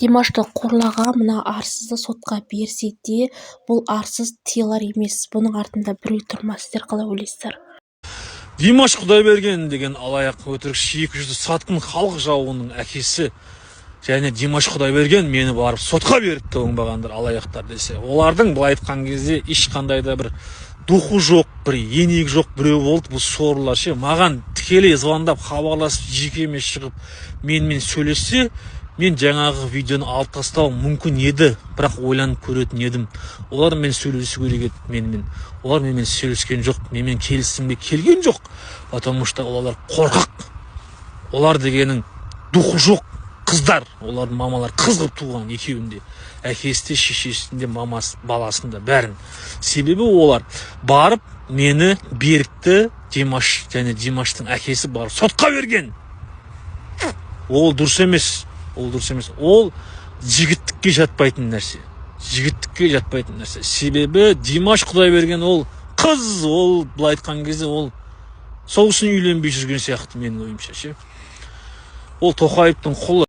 Димашты қорлаған мына арсызды сотқа берсе де, бұл арсыз тыйылар емес. Бұның артында біреу тұрмас. Сіздер қалай ойлайсыздар? Димаш Құдайберген деген алаяқ өтірікші 200 сатқын халық жауының әкесі және Димаш Құдайберген мені барып сотқа беріпті оңбағандар алаяқтар десе. Олардың былай айтқан кезде ешқандай да бір духы жоқ, бір енегі жоқ біреу болды. Бұл сорлар ше маған тікелей звондап хабарласып жекеме шығып менімен сөйлессе, мен жаңағы видеоны алып тастауым мүмкін еді, бірақ ойланып көретін едім. Олар мен сөйлесу керек еді менімен. Олар менімен сөйлескен жоқ, менімен келісімге келген жоқ. Потому что олар қорқақ. Олар дегенің духы жоқ қыздар. Олардың мамалар қыз қылып туған екеуінде. Әкесі де, шешесі де, мамасы, баласында бәрін. Себебі олар барып мені Берікті, Димаш және Димаштың әкесі барып сотқа берген. Ол дұрыс емес. Ол жігіттікке жатпайтын нәрсе. Себебі Димаш Құдайберген ол қыз, ол былай айтқан кезде ол сол үшін үйленбей жүрген сияқты менің ойымша ше. Ол Тоқаевтың құлы.